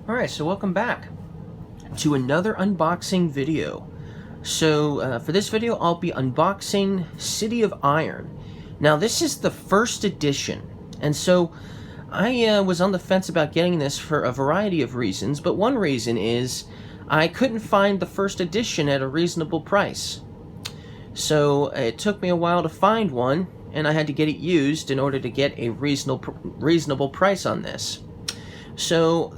Alright, so welcome back to another unboxing video. So for this video I'll be unboxing City of Iron. Now this is the first edition, and so I was on the fence about getting this for a variety of reasons, but one reason is I couldn't find the first edition at a reasonable price. So it took me a while to find one, and I had to get it used in order to get a reasonable price on this. So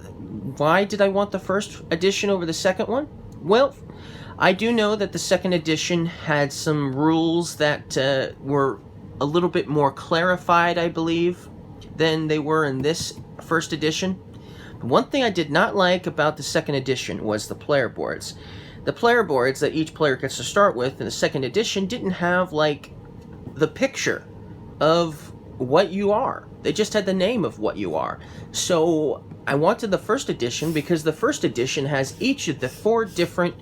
why did I want the first edition over the second one? Well, I do know that the second edition had some rules that were a little bit more clarified, I believe, than they were in this first edition. But one thing I did not like about the second edition was the player boards. The player boards that each player gets to start with in the second edition didn't have, like, the picture of what you are. They just had the name of what you are. So I wanted the first edition because the first edition has each of the 4 different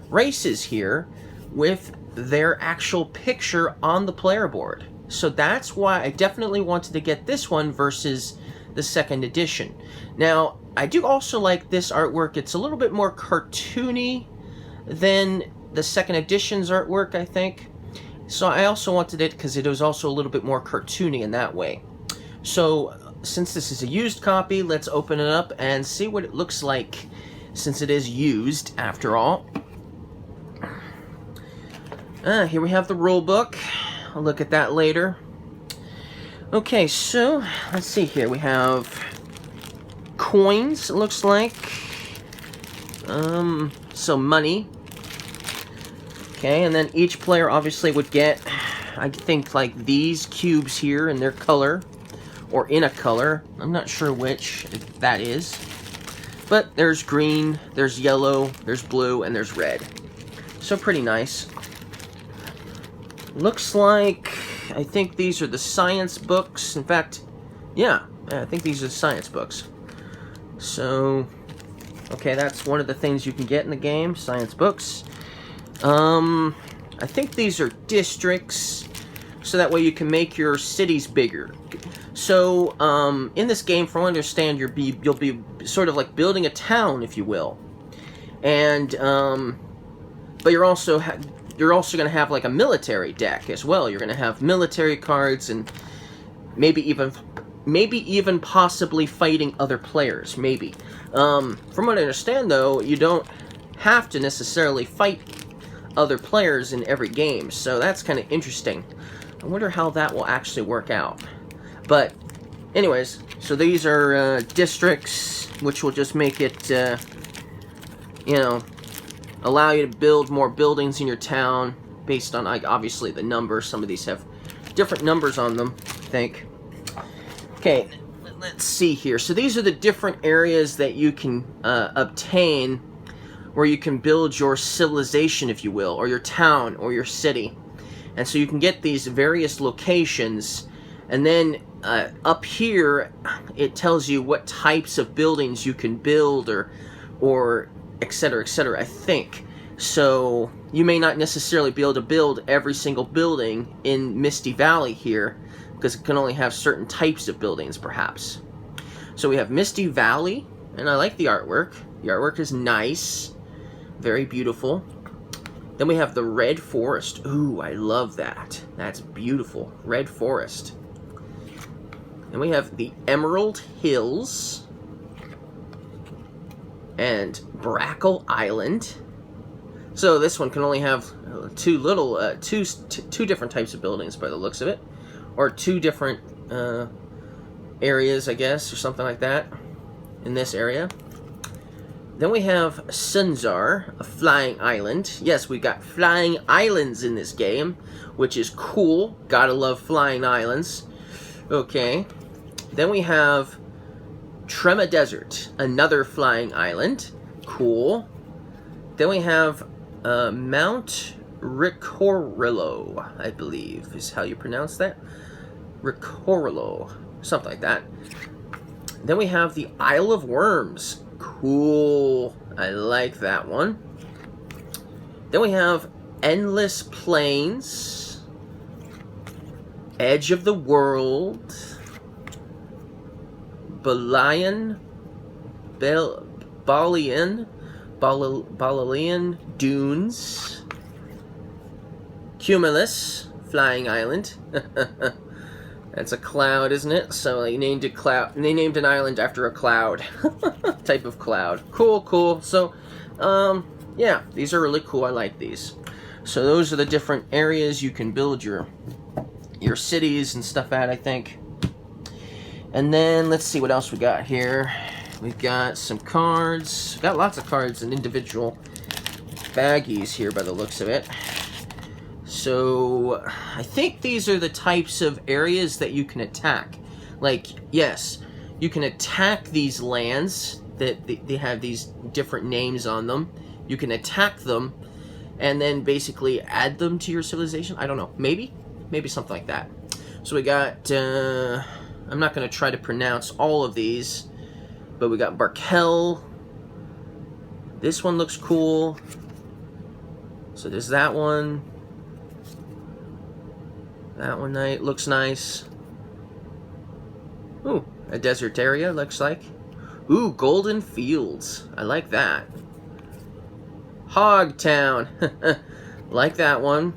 races here with their actual picture on the player board. So that's why I definitely wanted to get this one versus the second edition. Now, I do also like this artwork. It's a little bit more cartoony than the second edition's artwork, I think. So I also wanted it because it was also a little bit more cartoony in that way. So since this is a used copy, let's open it up and see what it looks like, since it is used after all. Here we have the rule book. I'll look at that later. Okay, so let's see here. We have coins, it looks like. So money. Okay, and then each player obviously would get, I think, like these cubes here in their color, or in a color. I'm not sure which that is. But there's green, there's yellow, there's blue, and there's red. So pretty nice. Looks like, I think these are the science books. In fact, yeah, I think these are the science books. So, okay, that's one of the things you can get in the game, science books. I think these are districts, so that way you can make your cities bigger. So, in this game, from what I understand, you'll be sort of like building a town, if you will. And, but you're also going to have like a military deck as well. You're going to have military cards and maybe even possibly fighting other players, maybe. From what I understand, though, you don't have to necessarily fight other players in every game, so that's kind of interesting. I wonder how that will actually work out. But anyways, so these are districts, which will just make it, you know, allow you to build more buildings in your town based on, like, obviously the numbers. Some of these have different numbers on them, I think. Okay, let's see here. So these are the different areas that you can obtain, where you can build your civilization, if you will, or your town, or your city. And so you can get these various locations, and then up here it tells you what types of buildings you can build, or etc., etc., I think. So you may not necessarily be able to build every single building in Misty Valley here, because it can only have certain types of buildings, perhaps. So we have Misty Valley, and I like the artwork. The artwork is nice. Very beautiful. Then we have the Red Forest. Ooh, I love that. That's beautiful. Red Forest. And we have the Emerald Hills. And Brackle Island. So this one can only have two different types of buildings by the looks of it. Or 2 different areas, I guess, or something like that in this area. Then we have Sunzar, a flying island. Yes, we got flying islands in this game, which is cool. Gotta love flying islands. Okay. Then we have Trema Desert, another flying island. Cool. Then we have Mount Ricorillo, I believe is how you pronounce that. Ricorillo, something like that. Then we have the Isle of Worms. Cool. I like that one. Then we have Endless Plains, Edge of the World, Balayan Balilean Dunes, Cumulus, Flying Island. That's a cloud, isn't it? So they named it cloud. They named an island after a cloud, type of cloud. Cool, cool. So, yeah, these are really cool. I like these. So those are the different areas you can build your cities and stuff at, I think. And then let's see what else we got here. We've got some cards. We've got lots of cards and individual baggies here by the looks of it. So I think these are the types of areas that you can attack. Like, yes, you can attack these lands that they have these different names on them. You can attack them and then basically add them to your civilization. I don't know. Maybe something like that. So we got, I'm not going to try to pronounce all of these, but we got Barkel. This one looks cool. So there's that one. That one looks nice. Ooh, a desert area, looks like. Ooh, Golden Fields. I like that. Hogtown. Like that one.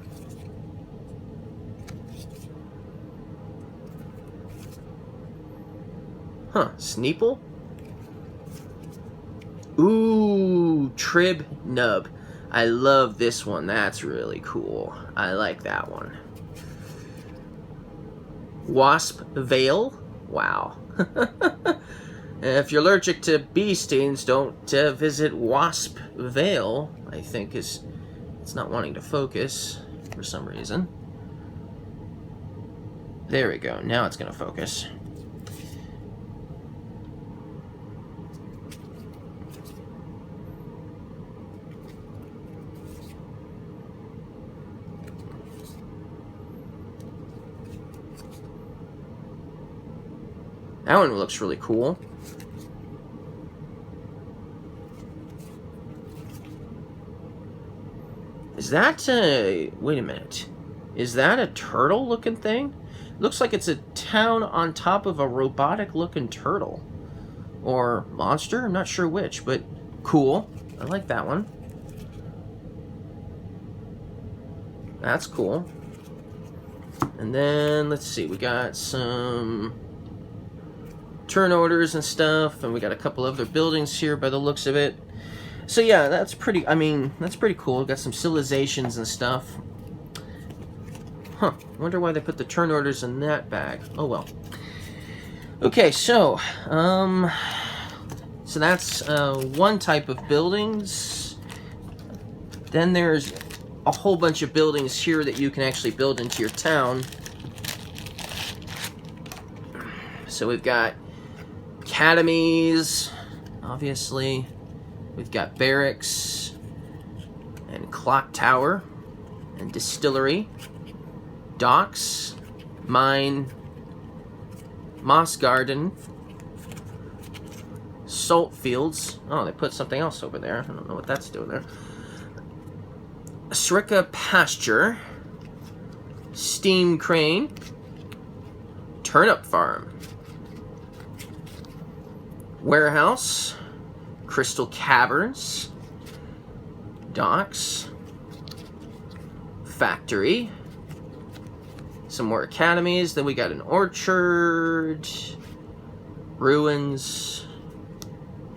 Huh, Sneeple? Ooh, Trib Nub. I love this one. That's really cool. I like that one. Wasp Vale? Wow. If you're allergic to bee stings, don't visit Wasp Vale. I think it's not wanting to focus for some reason. There we go. Now it's going to focus. That one looks really cool. Is that a... Wait a minute. Is that a turtle-looking thing? Looks like it's a town on top of a robotic-looking turtle. Or monster? I'm not sure which, but cool. I like that one. That's cool. And then, let's see. We got some turn orders and stuff, and we got a couple other buildings here by the looks of it. So yeah, that's pretty, I mean, that's pretty cool. We've got some civilizations and stuff. Huh, wonder why they put the turn orders in that bag. Oh well. Okay, so that's one type of buildings. Then there's a whole bunch of buildings here that you can actually build into your town. So we've got academies, obviously. We've got barracks and clock tower and distillery, docks, mine, moss garden, salt fields. Oh, they put something else over there. I don't know what that's doing there. Srika pasture, steam crane, turnip farm, warehouse, crystal caverns, docks, factory, some more academies. Then we got an orchard, ruins,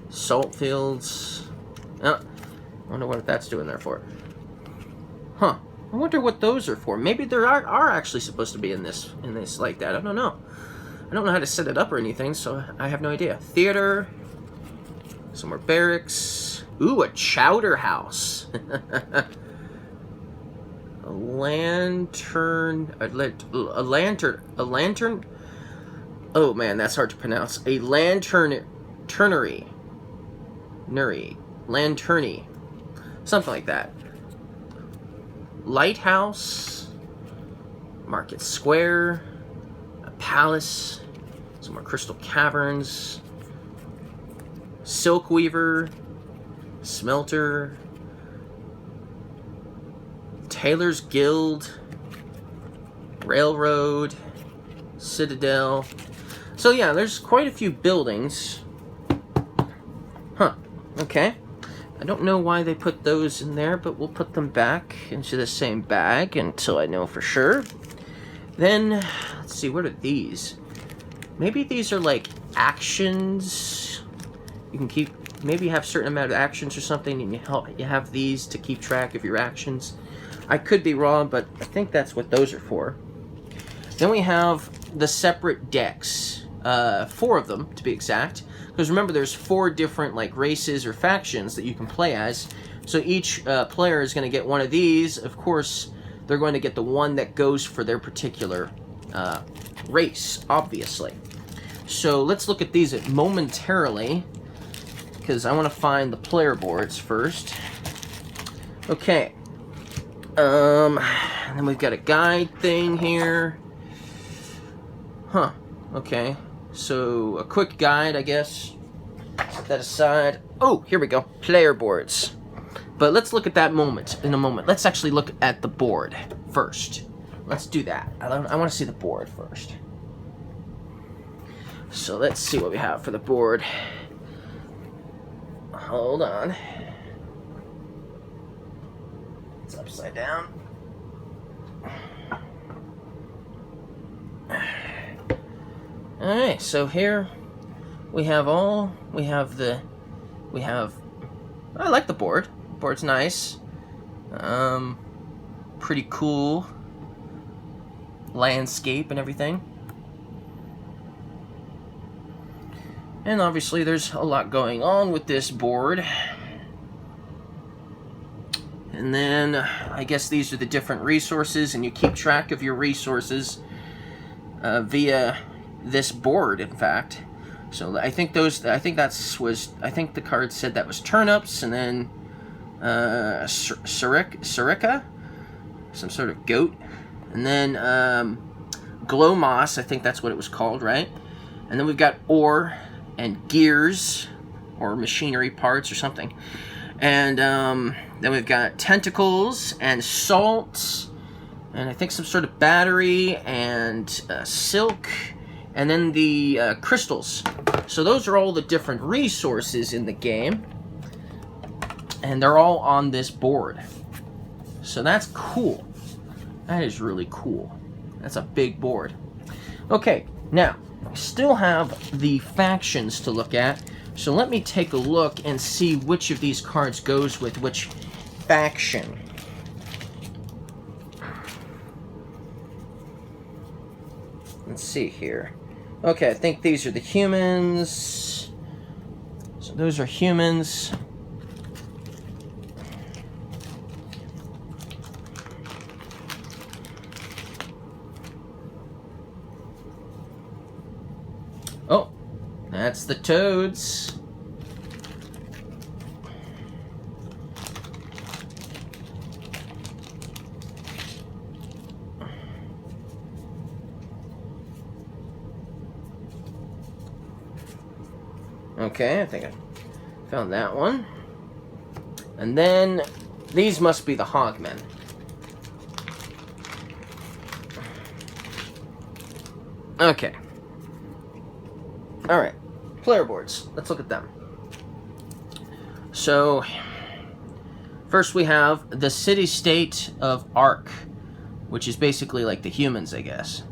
salt fields. Oh, I wonder what that's doing there for. Huh. I wonder what those are for. Maybe there are actually supposed to be in this like that. I don't know. I don't know how to set it up or anything, so I have no idea. Theater, some more barracks. Ooh, a chowder house. A lantern. Oh man, that's hard to pronounce. A lanternery. Lanterny. Something like that. Lighthouse. Market Square. A palace. Some more crystal caverns. Silk weaver. Smelter. Tailor's Guild. Railroad. Citadel. So yeah, there's quite a few buildings. Huh. Okay. I don't know why they put those in there, but we'll put them back into the same bag until I know for sure. Then, let's see, what are these? Maybe these are like actions. You can keep, maybe you have a certain amount of actions or something, and you have these to keep track of your actions. I could be wrong, but I think that's what those are for. Then we have the separate decks. 4 of them, to be exact. Because remember, there's 4 different like races or factions that you can play as. So each player is going to get one of these. Of course, they're going to get the one that goes for their particular race, obviously. So let's look at these momentarily, because I want to find the player boards first. Okay. And then we've got a guide thing here. Huh. Okay. So, a quick guide, I guess. Set that aside. Oh, here we go. Player boards. But let's look at that in a moment. Let's actually look at the board first. Let's do that. I want to see the board first. So, let's see what we have for the board. Hold on. It's upside down. Alright, so here we have I like the board. The board's nice. Pretty cool landscape and everything. And obviously there's a lot going on with this board. And then I guess these are the different resources, and you keep track of your resources via this board, in fact. So I think the card said that was turnips, and then sirica, some sort of goat, and then glow moss, I think that's what it was called, right? And then we've got ore and gears or machinery parts or something, and then we've got tentacles and salt, and I think some sort of battery and silk. And then the crystals. So those are all the different resources in the game. And they're all on this board. So that's cool. That is really cool. That's a big board. Okay, now, we still have the factions to look at. So let me take a look and see which of these cards goes with which faction. Let's see here. Okay, I think these are the humans. So those are humans. Oh, that's the toads. Okay, I think I found that one. And then these must be the Hogmen. Okay. Alright. Player boards. Let's look at them. So, first we have the city-state of Ark, which is basically like the humans, I guess.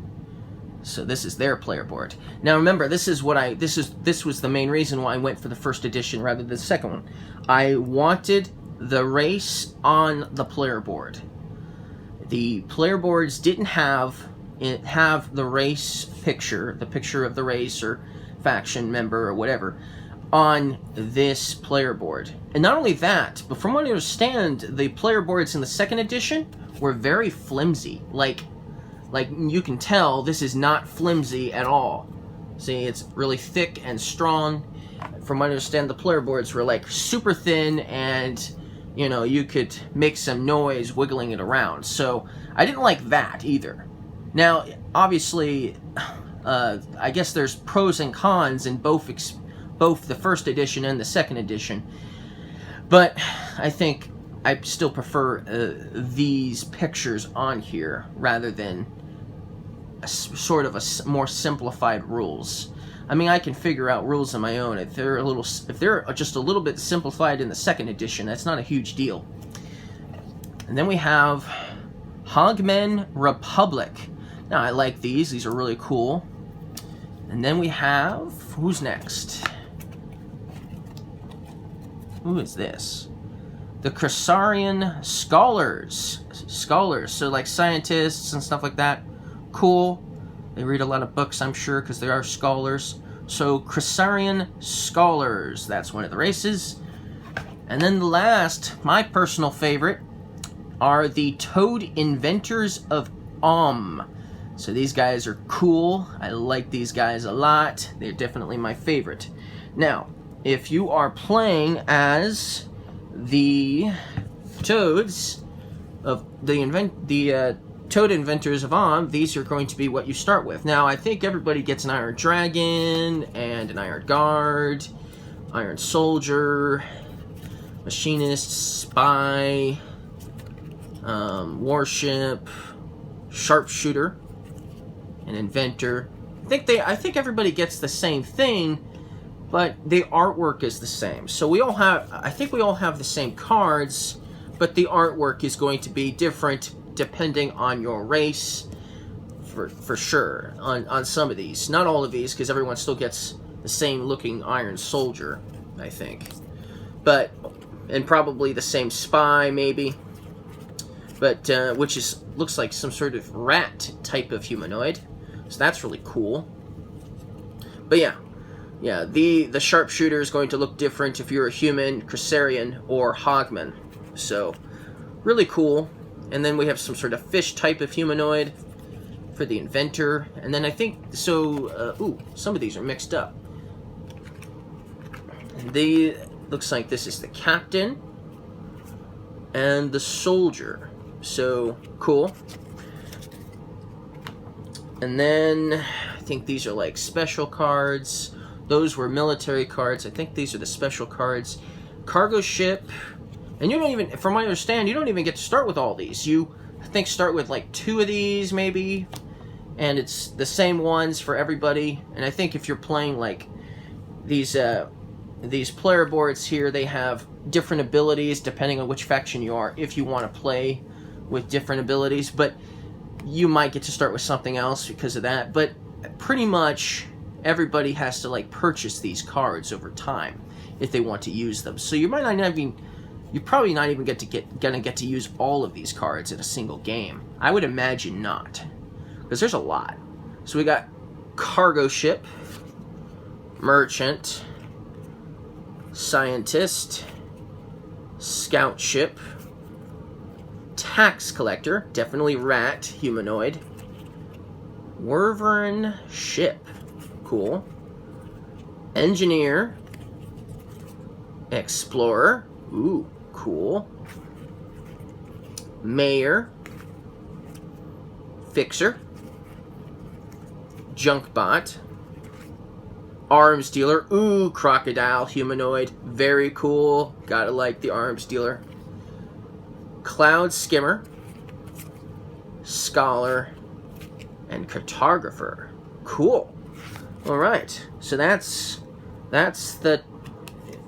So this is their player board. Now remember, this was the main reason why I went for the first edition rather than the second one. I wanted the race on the player board. The player boards didn't have the race picture, the picture of the race or faction member or whatever, on this player board. And not only that, but from what I understand, the player boards in the second edition were very flimsy. Like you can tell this is not flimsy at all. See, it's really thick and strong. From what I understand, the player boards were like super thin, and you know, you could make some noise wiggling it around. So I didn't like that either. Now, obviously, I guess there's pros and cons in both the first edition and the second edition. But I think I still prefer these pictures on here rather than sort of more simplified rules. I mean, I can figure out rules on my own. If they're just a little bit simplified in the second edition, that's not a huge deal. And then we have Hogmen Republic. Now, I like these. These are really cool. And then we have... Who's next? Who is this? The Cressarian Scholars. Scholars, so like scientists and stuff like that. Cool. They read a lot of books, I'm sure, because they are scholars. So, Cressarian Scholars. That's one of the races. And then the last, my personal favorite, are the Toad Inventors of So these guys are cool. I like these guys a lot. They're definitely my favorite. Now, if you are playing as the Toads of the Toad Inventors of these are going to be what you start with. Now, I think everybody gets an Iron Dragon and an Iron Guard, Iron Soldier, Machinist, Spy, Warship, Sharpshooter, an Inventor. I think everybody gets the same thing, but the artwork is the same. So I think we all have the same cards, but the artwork is going to be different depending on your race, for sure, on some of these. Not all of these, because everyone still gets the same looking Iron Soldier, I think. And probably the same Spy, maybe. But, which looks like some sort of rat type of humanoid. So that's really cool. But yeah, the Sharpshooter is going to look different if you're a human, Cressarian, or Hogman. So, really cool. And then we have some sort of fish type of humanoid for the Inventor. And then I think, some of these are mixed up. Looks like this is the Captain and the Soldier. So, cool. And then, I think these are like special cards. Those were military cards. I think these are the special cards. Cargo ship. And you don't even, from what I understand, you don't even get to start with all these. You, I think, start with like 2 of these, maybe. And it's the same ones for everybody. And I think if you're playing like these player boards here, they have different abilities depending on which faction you are, if you want to play with different abilities. But you might get to start with something else because of that. But pretty much everybody has to like purchase these cards over time if they want to use them. So you might not even, you're probably not even gonna get to use all of these cards in a single game. I would imagine not, because there's a lot. So we got Cargo Ship, Merchant, Scientist, Scout Ship, Tax Collector, definitely rat, humanoid, Wyvern Ship, cool, Engineer, Explorer, ooh, cool, Mayor, Fixer, Junkbot, Arms Dealer, ooh, Crocodile, humanoid, very cool, gotta like the Arms Dealer, Cloud Skimmer, Scholar, and Cartographer. Cool. Alright, so that's the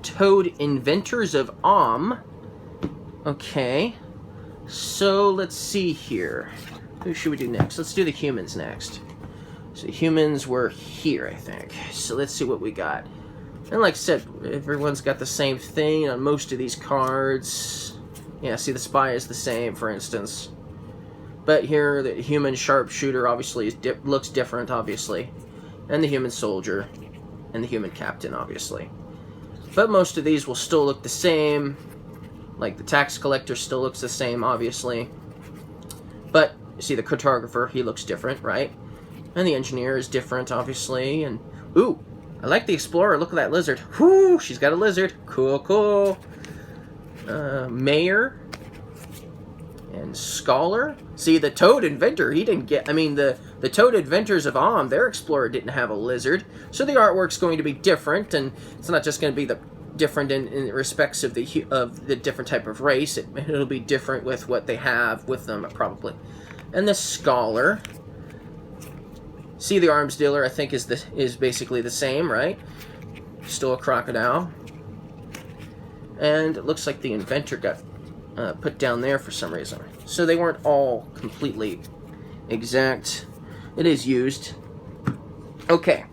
Toad Inventors of Okay, so let's see here. Who should we do next? Let's do the humans next. So humans were here, I think. So let's see what we got. And like I said, everyone's got the same thing on most of these cards. Yeah, see, the Spy is the same, for instance. But here, the human Sharpshooter obviously looks different, obviously. And the human Soldier. And the human Captain, obviously. But most of these will still look the same. Like, the Tax Collector still looks the same, obviously. But, you see, the Cartographer, he looks different, right? And the Engineer is different, obviously. And, ooh, I like the Explorer. Look at that lizard. Whoo, she's got a lizard. Cool, cool. Mayor and Scholar. See, the Toad Inventor, he didn't get, I mean, the Toad Inventors of their Explorer didn't have a lizard, so the artwork's going to be different, and it's not just going to be different in respects of the different type of race. It'll be different with what they have with them, probably. And the Scholar, See, the arms dealer, I think, is basically the same, right? Still a crocodile. And it looks like the inventor got put down there for some reason. So they weren't all completely exact. It is used. Okay.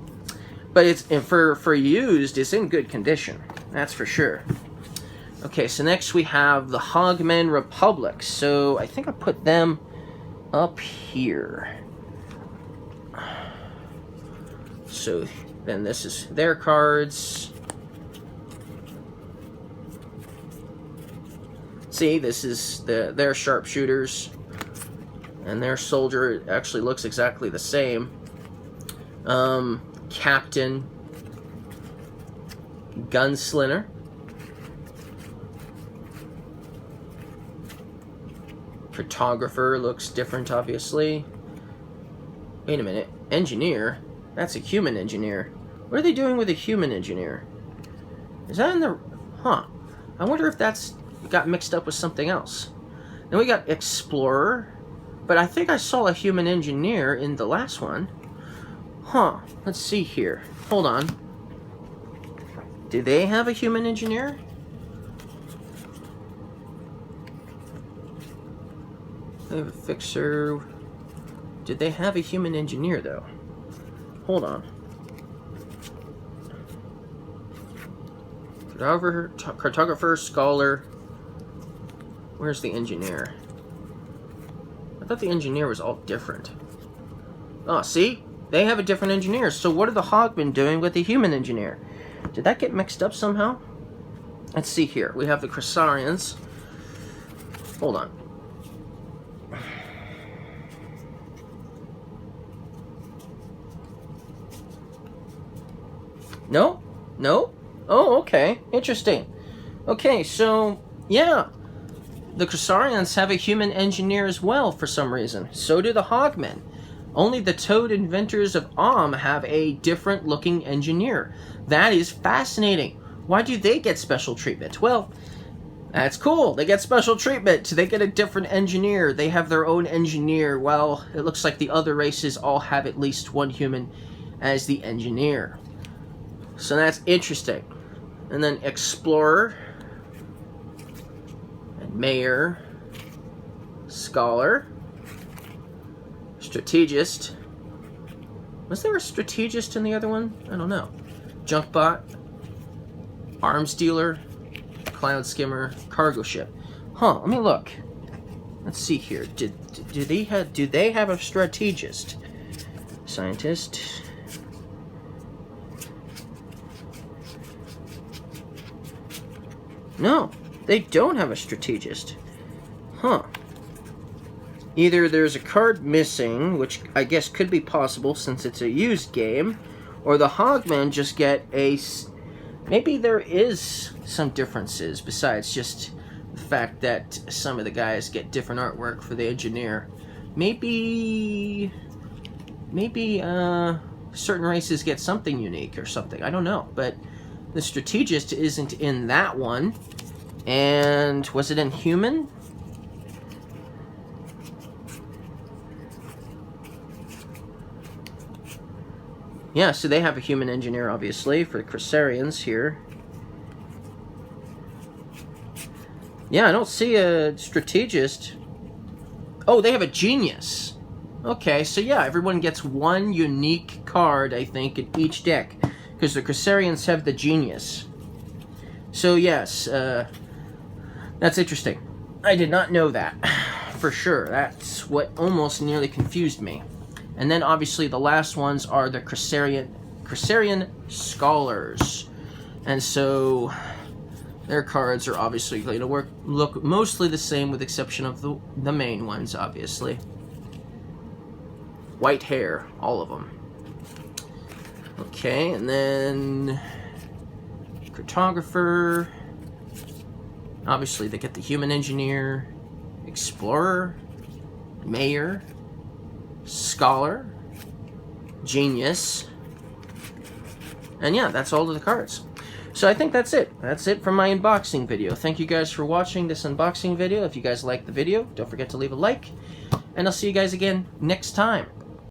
But it's for used, it's in good condition. That's for sure. Okay, so next we have the Hogmen Republic. So I think I put them up here. So then this is their cards. See, this is their sharpshooters. And their soldier actually looks exactly the same. Captain. Gunslinger. Photographer looks different, obviously. Wait a minute. Engineer? That's a human engineer. What are they doing with a human engineer? Is that in the... Huh. I wonder if that's got mixed up with something else. Then we got Explorer. But I think I saw a human engineer in the last one. Huh. Let's see here. Hold on. Do they have a human engineer? They have a fixer. Did they have a human engineer, though? Hold on. Cartographer, scholar. Where's the engineer? I thought the engineer was all different. Oh, see? They have a different engineer. So what are the Hogmen doing with the human engineer? Did that get mixed up somehow? Let's see here. We have the Cressarians. Hold on. No? No? Oh, okay. Interesting. Okay, so, yeah. The Cressarians have a human engineer as well, for some reason. So do the Hogmen. Only the Toad Inventors of have a different-looking engineer. That is fascinating. Why do they get special treatment? Well, that's cool. They get special treatment. They get a different engineer. They have their own engineer. Well, it looks like the other races all have at least one human as the engineer. So that's interesting. And then Explorer, and Mayor, Scholar, Strategist. Was there a Strategist in the other one? I don't know. Junkbot, Arms Dealer, Cloud Skimmer, Cargo Ship. Huh, let me look. Let's see here. Do they have a Strategist? Scientist. No, they don't have a Strategist. Huh. Either there's a card missing, which I guess could be possible since it's a used game, or the Hogmen just get a... Maybe there is some differences besides just the fact that some of the guys get different artwork for the engineer. Maybe certain races get something unique or something. I don't know, but the Strategist isn't in that one. And was it in Human? Yeah, so they have a human engineer, obviously, for the Cressarians here. Yeah, I don't see a Strategist. Oh, they have a Genius. Okay, so yeah, everyone gets one unique card, I think, in each deck. Because the Cressarians have the Genius. So yes, that's interesting. I did not know that, for sure. That's what almost nearly confused me. And then obviously the last ones are the Cressarian Scholars. And so their cards are obviously going to look mostly the same with the exception of the main ones, obviously. White hair, all of them. Okay, and then Cartographer. Obviously they get the Human Engineer, Explorer, Mayor, Scholar, Genius, and yeah, that's all of the cards. So I think that's it. That's it from my unboxing video. Thank you guys for watching this unboxing video. If you guys liked the video, don't forget to leave a like, and I'll see you guys again next time.